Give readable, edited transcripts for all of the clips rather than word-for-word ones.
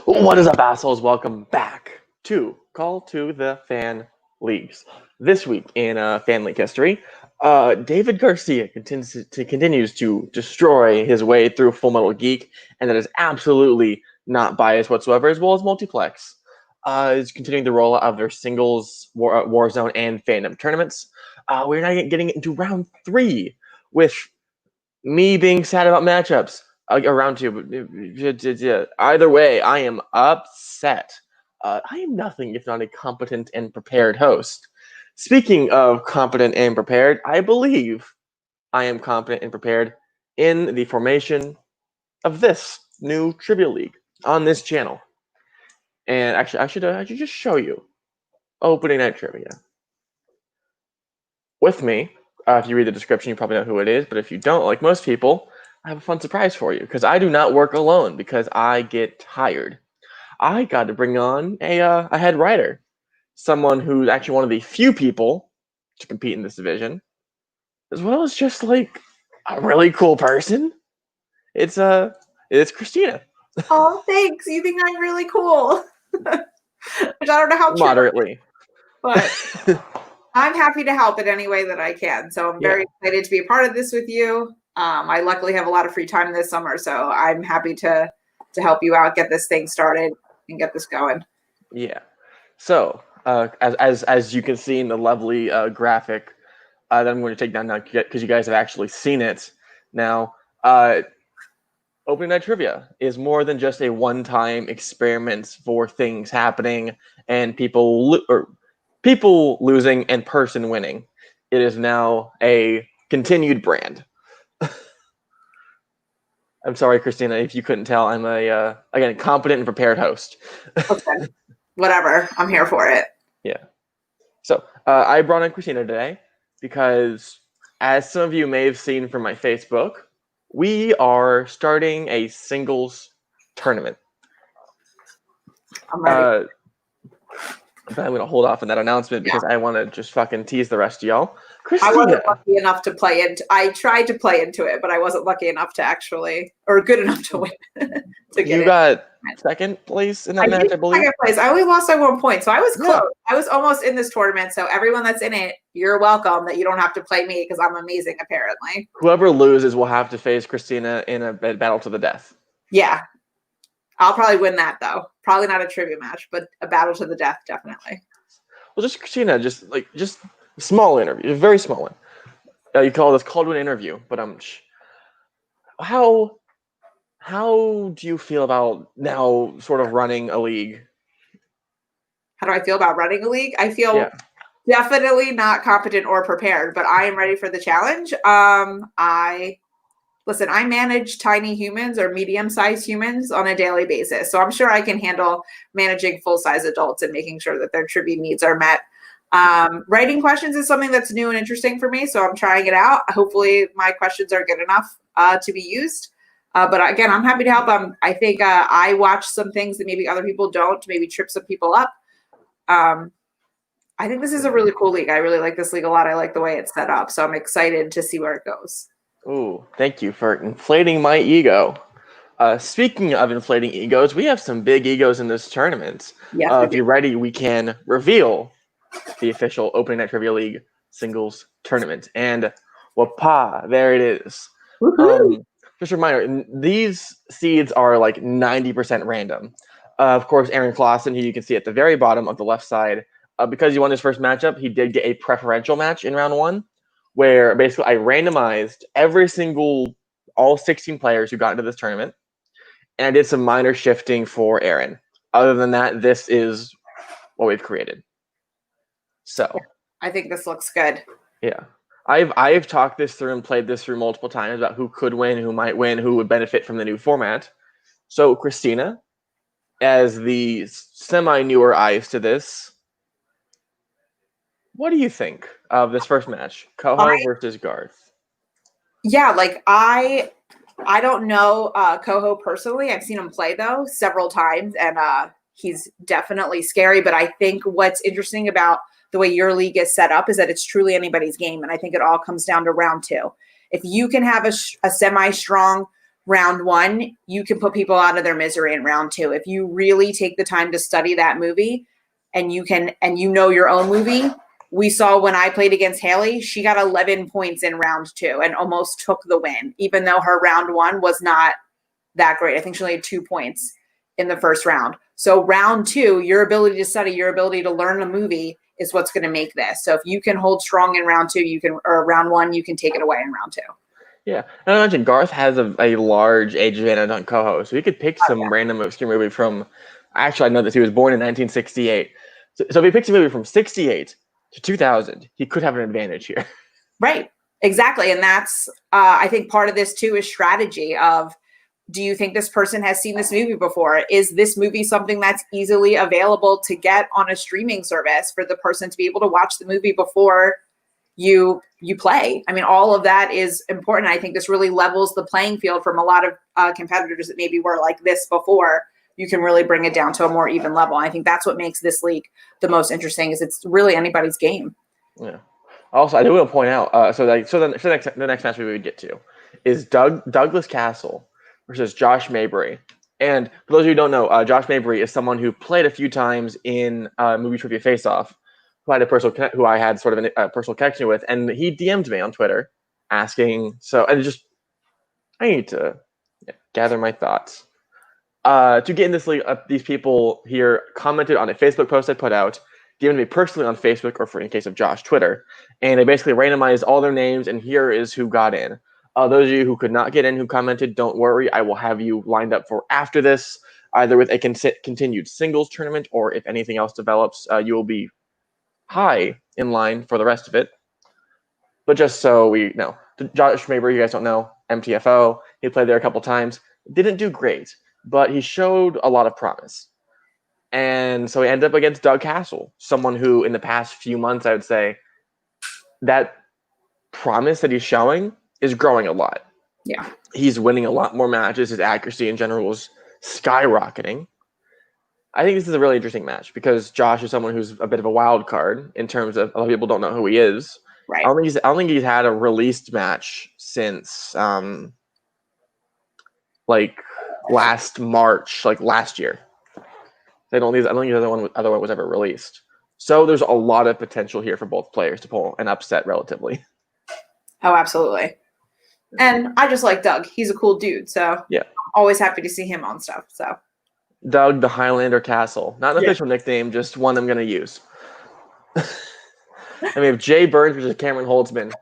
What is up, assholes? Welcome back to Call to the Fan Leagues. This week in Fan League history, David Garcia continues to destroy his way through Full Metal Geek, and that is absolutely not biased whatsoever, as well as Multiplex. Is continuing the rollout of their singles Warzone and fandom tournaments. We're now getting into round 3 with me being sad about matchups. Around 2. Either way, I am upset. I am nothing if not a competent and prepared host. Speaking of competent and prepared, I believe I am competent and prepared in the formation of this new trivia league on this channel. And actually, I should just show you opening night trivia. With me, if you read the description, you probably know who it is. But if you don't, like most people, I have a fun surprise for you because I do not work alone because I get tired. I got to bring on a head writer, someone who's actually one of the few people to compete in this division, as well as just like a really cool person. It's Christina. Oh, thanks. You think I'm really cool. Which I don't know how true, Moderately. but I'm happy to help in any way that I can. So I'm very excited to be a part of this with you. I luckily have a lot of free time this summer, so I'm happy to help you out, get this thing started, and get this going. Yeah. So as you can see in the lovely graphic that I'm going to take down now because you guys have actually seen it now. Opening night trivia is more than just a one-time experiment for things happening and people losing and person winning. It is now a continued brand. I'm sorry, Christina, if you couldn't tell. I'm again competent and prepared host. Okay. Whatever. I'm here for it. Yeah. So I brought in Christina today because, as some of you may have seen from my Facebook, we are starting a singles tournament. I'm ready. But I'm going to hold off on that announcement because I want to just fucking tease the rest of y'all. Christina. I wasn't lucky enough to play into. I tried to play into it, but I wasn't lucky enough to actually, or good enough to win. You got second place in that match, I believe. Second place. I only lost by 1 point, so I was close. I was almost in this tournament. So everyone that's in it, you're welcome. That you don't have to play me because I'm amazing. Apparently, whoever loses will have to face Christina in a battle to the death. Yeah, I'll probably win that though. Probably not a trivia match, but a battle to the death, definitely. Well, just Christina, just a small interview, a very small one. You call this called to an interview, but how do you feel about now sort of running a league? How do I feel about running a league? I feel definitely not competent or prepared, but I am ready for the challenge. I manage tiny humans or medium-sized humans on a daily basis. So I'm sure I can handle managing full-size adults and making sure that their trivia needs are met. Writing questions is something that's new and interesting for me, so I'm trying it out. Hopefully my questions are good enough to be used. But again, I'm happy to help. I think I watch some things that maybe other people don't to maybe trip some people up. I think this is a really cool league. I really like this league a lot. I like the way it's set up, so I'm excited to see where it goes. Ooh, thank you for inflating my ego. Speaking of inflating egos, we have some big egos in this tournament. Yes, if you're ready, we can reveal the official Opening Night Trivia League singles tournament. And wapa, there it is. Just a reminder, these seeds are like 90% random. Of course, Aaron Clausen, who you can see at the very bottom of the left side, because he won his first matchup, he did get a preferential match in round 1, where basically I randomized all 16 players who got into this tournament, and I did some minor shifting for Aaron. Other than that, this is what we've created. So I think this looks good. Yeah. I've talked this through and played this through multiple times about who could win, who might win, who would benefit from the new format. So Christina, as the semi-newer eyes to this, what do you think of this first match, Coho versus Garth? Yeah, like I don't know Coho personally. I've seen him play though several times, and he's definitely scary. But I think what's interesting about the way your league is set up is that it's truly anybody's game, and I think it all comes down to round 2. If you can have a semi-strong round one, you can put people out of their misery in round two. If you really take the time to study that movie and you know your own movie. We saw when I played against Haley, she got 11 points in round two and almost took the win, even though her round one was not that great. I think she only had 2 points in the first round. So round two, your ability to study, your ability to learn a movie is what's going to make this. So if you can hold strong in round two, or round one, you can take it away in round two. Yeah, and I imagine Garth has a large age advantage on co-host, so he could pick some random obscure movie from. Actually, I know this. He was born in 1968, so if he picks a movie from 68 to 2000, he could have an advantage here. Right, exactly, and that's I think part of this too is strategy of. Do you think this person has seen this movie before? Is this movie something that's easily available to get on a streaming service for the person to be able to watch the movie before you play? I mean, all of that is important. I think this really levels the playing field from a lot of competitors that maybe were like this before. You can really bring it down to a more even level. I think that's what makes this league the most interesting. Is it's really anybody's game. Yeah. Also, I do want to point out. The next match we would get to is Douglas Castle versus Josh Mabry. And for those of you who don't know, Josh Mabry is someone who played a few times in Movie Trivia Face Off, who I had sort of a personal connection with, and he DM'd me on Twitter asking. I need to gather my thoughts. To get in this league, these people here commented on a Facebook post I put out, DM'd me personally on Facebook, or for in case of Josh, Twitter, and they basically randomized all their names, and here is who got in. Those of you who could not get in who commented, don't worry. I will have you lined up for after this, either with a continued singles tournament, or if anything else develops, you will be high in line for the rest of it. But just so we know, Josh Mabry, you guys don't know, MTFO, he played there a couple times. Didn't do great, but he showed a lot of promise. And so he ended up against Doug Castle, someone who in the past few months, I would say, that promise that he's showing is growing a lot. Yeah. He's winning a lot more matches. His accuracy in general is skyrocketing. I think this is a really interesting match because Josh is someone who's a bit of a wild card in terms of a lot of people don't know who he is. Right. I don't think he's had a released match since last March, like last year. I don't think the other one was ever released. So there's a lot of potential here for both players to pull an upset relatively. Oh, absolutely. And I just like Doug. He's a cool dude. So yeah, I'm always happy to see him on stuff. So Doug the Highlander Castle. Not an official nickname, just one I'm going to use. And we have Jay Burns versus Cameron Holtzman.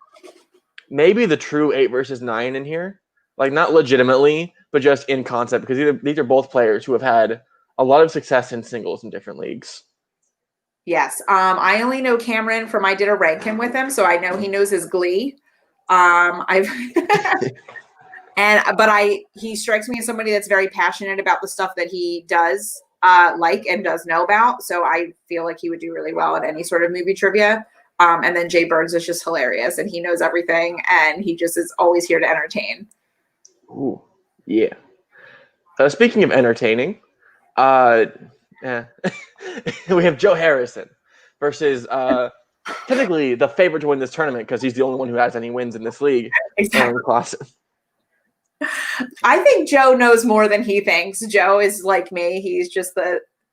Maybe the true 8 versus 9 in here. Like, not legitimately, but just in concept. Because these are both players who have had a lot of success in singles in different leagues. Yes. I only know Cameron from I did a rank him with him. So I know he knows his Glee. He strikes me as somebody that's very passionate about the stuff that he does and does know about. So I feel like he would do really well at any sort of movie trivia. And then Jay Burns is just hilarious and he knows everything and he just is always here to entertain. Ooh, yeah. Speaking of entertaining, we have Joe Harrison versus technically the favorite to win this tournament because he's the only one who has any wins in this league. Exactly. Clausen. I think Joe knows more than he thinks. Joe is like me. He's just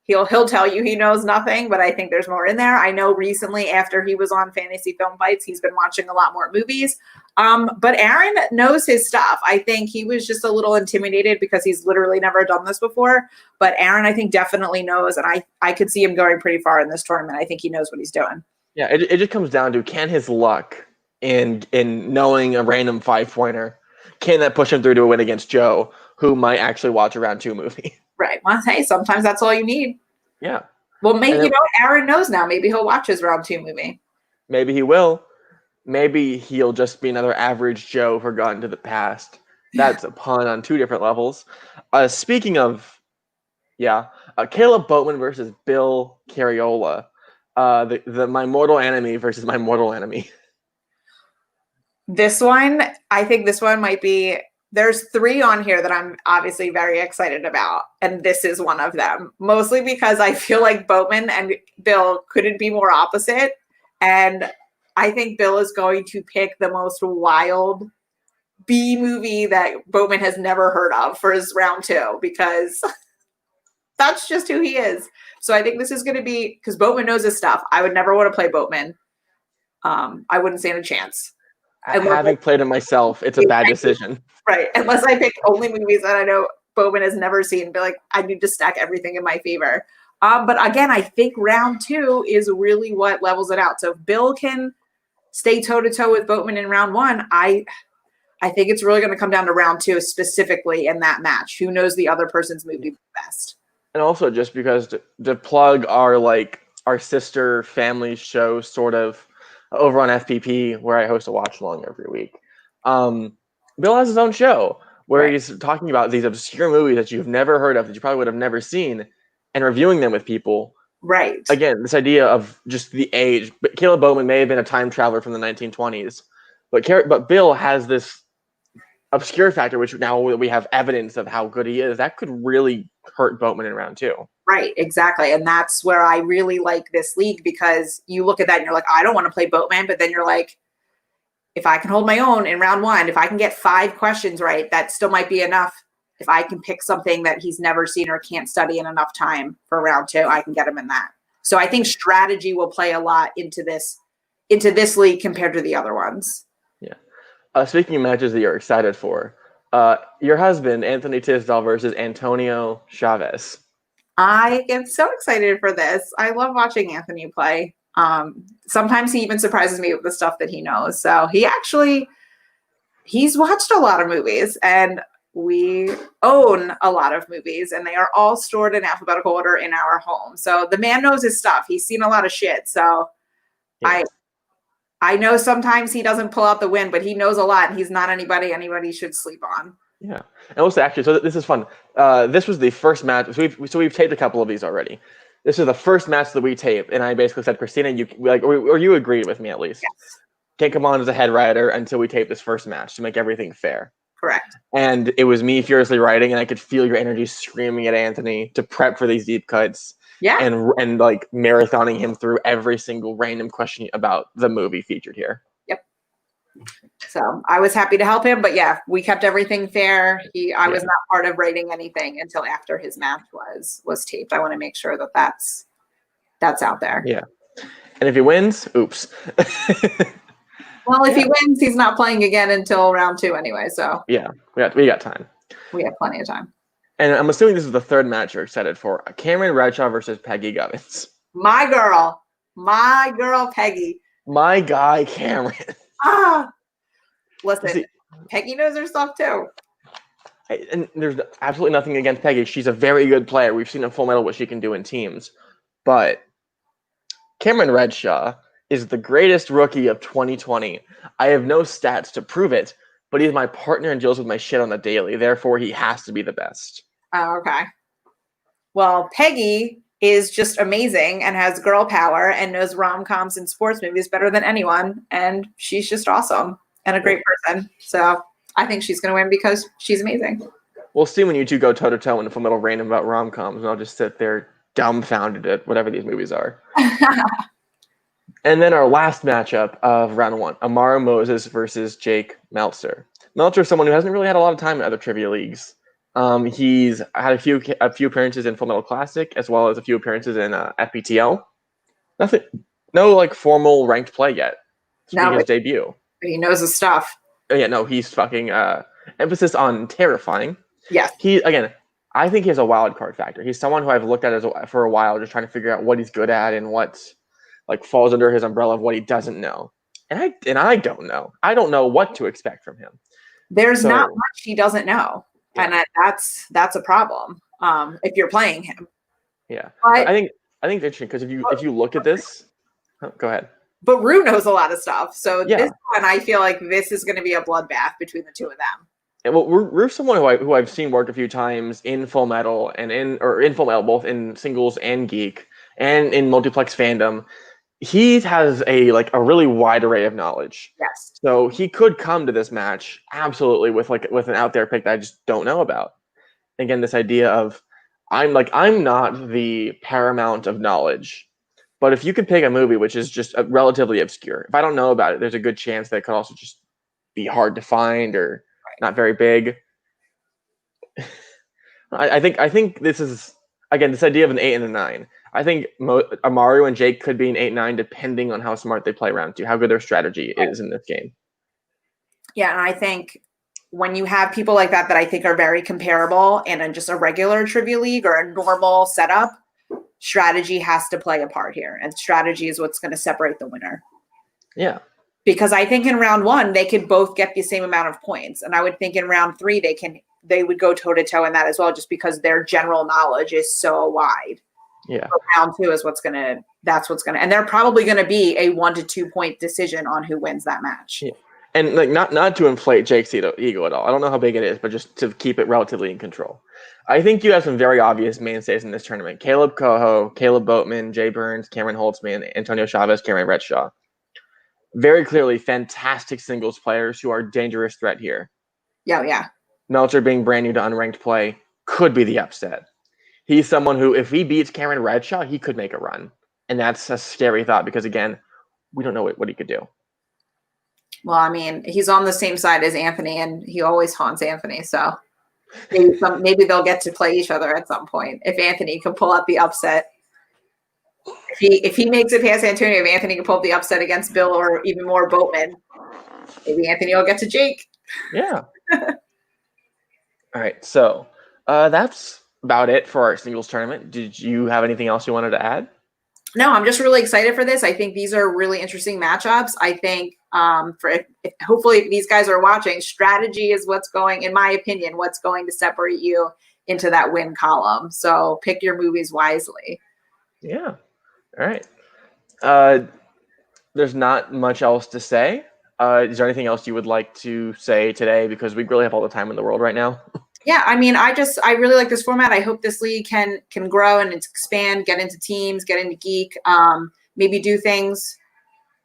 he'll tell you he knows nothing, but I think there's more in there. I know recently after he was on Fantasy Film Fights, he's been watching a lot more movies. But Aaron knows his stuff. I think he was just a little intimidated because he's literally never done this before. But Aaron, I think, definitely knows, and I could see him going pretty far in this tournament. I think he knows what he's doing. Yeah, it just comes down to, can his luck in knowing a random 5-pointer, can that push him through to a win against Joe, who might actually watch a round 2 movie? Right. Well, hey, sometimes that's all you need. Yeah. Well, maybe Aaron knows now. Maybe he'll watch his round 2 movie. Maybe he will. Maybe he'll just be another average Joe forgotten to the past. That's a pun on 2 different levels. Speaking of, Caleb Boatman versus Bill Carriola. My mortal enemy versus my mortal enemy. This one, I think this one might be, there's 3 on here that I'm obviously very excited about. And this is one of them, mostly because I feel like Boatman and Bill couldn't be more opposite. And I think Bill is going to pick the most wild B movie that Bowman has never heard of for his round 2 because that's just who he is. So I think this is going to be, because Bowman knows his stuff. I would never want to play Bowman. I wouldn't stand a chance. Having played it myself, it's a bad decision. Right. Unless I pick only movies that I know Bowman has never seen, but like I need to stack everything in my favor. But again, I think round 2 is really what levels it out. So if Bill can stay toe-to-toe with Bowman in round 1, I think it's really going to come down to round 2 specifically in that match. Who knows the other person's movie best? And also just because to plug our sister family show sort of over on FPP where I host a watch along every week. Bill has his own show where he's talking about these obscure movies that you've never heard of, that you probably would have never seen, and reviewing them with people. Right. Again, this idea of just the age. But Caleb Bowman may have been a time traveler from the 1920s, but Bill has this obscure factor, which now we have evidence of how good he is. That could really hurt Bowman in round 2. Right, exactly. And that's where I really like this league, because you look at that and you're like, I don't want to play Boatman, but then you're like, if I can hold my own in round 1, if I can get 5 questions right, that still might be enough. If I can pick something that he's never seen or can't study in enough time for round 2, I can get him in that. So I think strategy will play a lot into this league compared to the other ones. Yeah. Speaking of matches that you're excited for, your husband, Anthony Tisdall versus Antonio Chavez. I am so excited for this. I love watching Anthony play. Sometimes he even surprises me with the stuff that he knows. So he's watched a lot of movies, and we own a lot of movies, and they are all stored in alphabetical order in our home. So the man knows his stuff. He's seen a lot of shit. So yeah. I know sometimes he doesn't pull out the win, but he knows a lot, and he's not anybody should sleep on. Yeah. And also, actually, so this is fun. This was the first match. So we've taped a couple of these already. This is the first match that we taped, and I basically said, Christina, or you agreed with me at least. Yes. Can't come on as a head writer until we tape this first match to make everything fair. Correct. And it was me furiously writing, and I could feel your energy screaming at Anthony to prep for these deep cuts. Yeah. And like marathoning him through every single random question about the movie featured here. Yep. So I was happy to help him, but yeah, we kept everything fair. I was not part of writing anything until after his match was taped. I want to make sure that that's out there. Yeah. And if he wins, oops. Well, if he wins, he's not playing again until round 2 anyway. So yeah, we got time. We have plenty of time. And I'm assuming this is the third match you're excited for. Cameron Bradshaw versus Peggy Govins. My girl, Peggy. My guy, Cameron. Listen, Peggy knows her stuff too. And there's absolutely nothing against Peggy. She's a very good player. We've seen in Full Metal what she can do in teams. But Cameron Bradshaw is the greatest rookie of 2020. I have no stats to prove it, but he's my partner and deals with my shit on the daily. Therefore, he has to be the best. Oh, okay. Well, Peggy is just amazing and has girl power and knows rom-coms and sports movies better than anyone. And she's just awesome and a great person. So I think she's going to win because she's amazing. We'll see when you two go toe-to-toe in a Full Metal random about rom-coms, and I'll just sit there dumbfounded at whatever these movies are. And then our last matchup of round 1, Amaro Moses versus Jake Meltzer. Meltzer is someone who hasn't really had a lot of time in other trivia leagues. He's had a few appearances in Full Metal Classic, as well as a few appearances in FPTL. No like formal ranked play yet. His debut. But he knows his stuff. Yeah, no, he's fucking emphasis on terrifying. Yes. I think he has a wild card factor. He's someone who I've looked at for a while, just trying to figure out what he's good at and what like falls under his umbrella of what he doesn't know. And I don't know. I don't know what to expect from him. There's not much he doesn't know. Yeah. And that's a problem. If you're playing him. Yeah. But I think it's interesting because if you look at this, go ahead. But Rue knows a lot of stuff. So this one, I feel like this is going to be a bloodbath between the two of them. And well, Rue's someone who I've seen work a few times in Full Metal and in Full Metal, both in singles and geek and in multiplex fandom. He has a really wide array of knowledge. Yes. So he could come to this match absolutely with an out there pick that I just don't know about. Again, this idea of I'm not the paramount of knowledge, but if you could pick a movie which is just relatively obscure, if I don't know about it, there's a good chance that it could also just be hard to find or not very big. I think this is, again, this idea of an 8 and a 9. I think Amaru and Jake could be an 8-9 depending on how smart they play round 2, how good their strategy is in this game. Yeah, and I think when you have people like that I think are very comparable and in just a regular trivia league or a normal setup, strategy has to play a part here. And strategy is what's going to separate the winner. Yeah. Because I think in round 1, they could both get the same amount of points. And I would think in round 3, they would go toe to toe in that as well, just because their general knowledge is so wide. Yeah. So round 2 is that's what's going to, and they're probably going to be a 1 to 2 point decision on who wins that match. Yeah. And like not to inflate Jake's ego at all. I don't know how big it is, but just to keep it relatively in control. I think you have some very obvious mainstays in this tournament. Caleb Coho, Caleb Boatman, Jay Burns, Cameron Holtzman, Antonio Chavez, Cameron Redshaw. Very clearly fantastic singles players who are dangerous threat here. Yeah. Meltzer being brand new to unranked play could be the upset. He's someone who, if he beats Cameron Redshaw, he could make a run. And that's a scary thought because, again, we don't know what he could do. Well, I mean, he's on the same side as Anthony, and he always haunts Anthony. So maybe they'll get to play each other at some point if Anthony can pull out the upset. If he makes it past Antonio, if Anthony can pull up the upset against Bill or even more Boatman, maybe Anthony will get to Jake. Yeah. All right. So that's about it for our singles tournament. Did you have anything else you wanted to add? No, I'm just really excited for this. I think these are really interesting matchups. I think hopefully if these guys are watching, strategy is in my opinion, what's going to separate you into that win column. So pick your movies wisely. Yeah. All right. There's not much else to say. Is there anything else you would like to say today? Because we really have all the time in the world right now. Yeah, I mean, I really like this format. I hope this league can grow and expand, get into teams, get into geek, maybe do things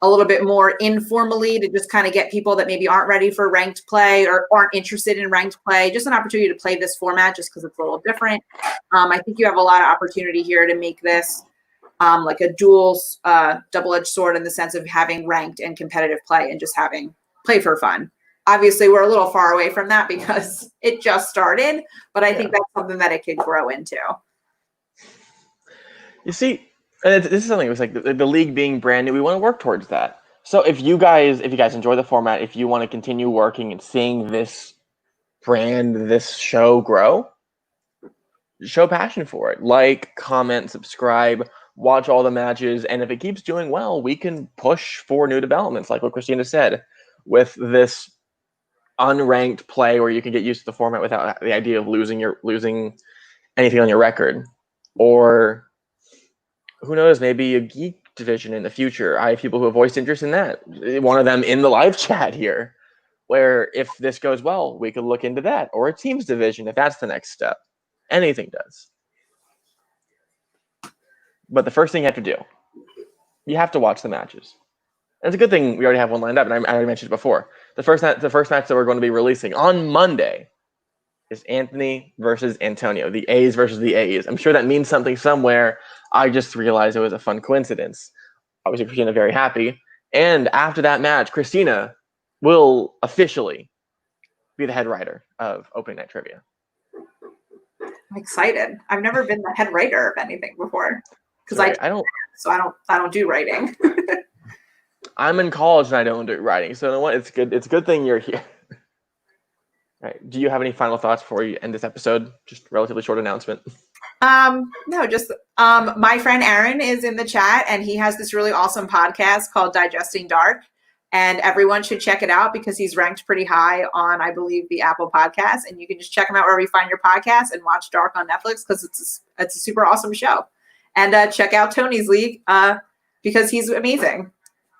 a little bit more informally to just kind of get people that maybe aren't ready for ranked play or aren't interested in ranked play, just an opportunity to play this format just because it's a little different. I think you have a lot of opportunity here to make this like a double-edged sword in the sense of having ranked and competitive play and just having play for fun. Obviously, we're a little far away from that because it just started, but I think that's something that it could grow into. You see, this is something. It was like the league being brand new. We want to work towards that. So if you guys enjoy the format, if you want to continue working and seeing this show grow, show passion for it. Like, comment, subscribe, watch all the matches, and if it keeps doing well, we can push for new developments, like what Christina said, with this unranked play where you can get used to the format without the idea of losing anything on your record, or who knows, maybe a geek division in the future. I have people who have voiced interest in that. One of them in the live chat here, where if this goes well, we could look into that, or a teams division if that's the next step. Anything does. But the first thing you have to do, you have to watch the matches. And it's a good thing we already have one lined up, and I already mentioned it before. The first match that we're going to be releasing on Monday is Anthony versus Antonio, the A's versus the A's. I'm sure that means something somewhere. I just realized it was a fun coincidence. Obviously, Christina very happy. And after that match, Christina will officially be the head writer of Opening Night Trivia. I'm excited. I've never been the head writer of anything before because I don't do writing. I'm in college and I don't do writing, so you know what? It's good. It's a good thing you're here. All right. Do you have any final thoughts before you end this episode? Just a relatively short announcement. No, just my friend Aaron is in the chat, and he has this really awesome podcast called Digesting Dark, and everyone should check it out because he's ranked pretty high on, I believe, the Apple Podcast, and you can just check him out wherever you find your podcast and watch Dark on Netflix because it's a super awesome show. And check out Tony's League because he's amazing.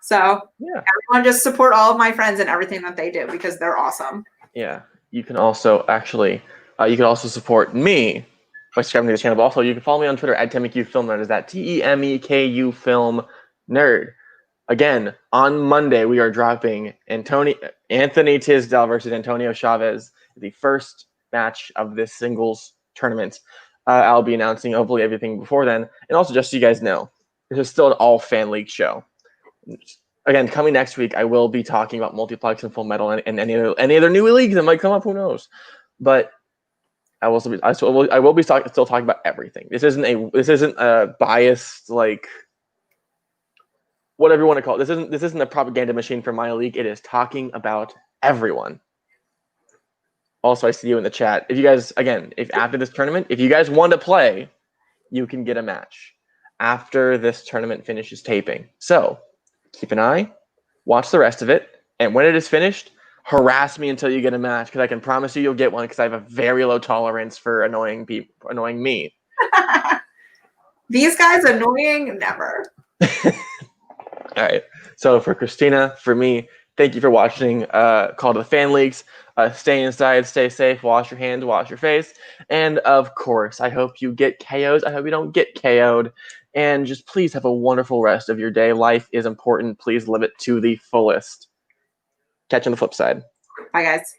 So yeah, everyone just support all of my friends and everything that they do because they're awesome. Yeah. You can also support me by subscribing to the channel. But also, you can follow me on Twitter at TemekuFilmNerd. Is that TEMEKU Film Nerd? Again, on Monday we are dropping Anthony Tisdale versus Antonio Chavez, the first match of this singles tournament. I'll be announcing hopefully everything before then, and also just so you guys know, this is still an all fan league show. again, coming next week, I will be talking about Multiplex and Full Metal and any other new leagues that might come up. Who knows? But I will still be still talking about everything. This isn't a biased, like, whatever you want to call it. This isn't a propaganda machine for my league. It is talking about everyone. Also, I see you in the chat. If you guys, again, if after this tournament, if you guys want to play, you can get a match after this tournament finishes taping. So keep an eye, watch the rest of it, and when it is finished, harass me until you get a match, because I can promise you'll get one, because I have a very low tolerance for annoying me. These guys annoying? Never. All right. So for Christina, for me, thank you for watching Call to the Fan Leagues. Stay inside, stay safe, wash your hands, wash your face. And of course, I hope you get KOs. I hope you don't get KO'd. And just please have a wonderful rest of your day. Life is important. Please live it to the fullest. Catch you on the flip side. Bye, guys.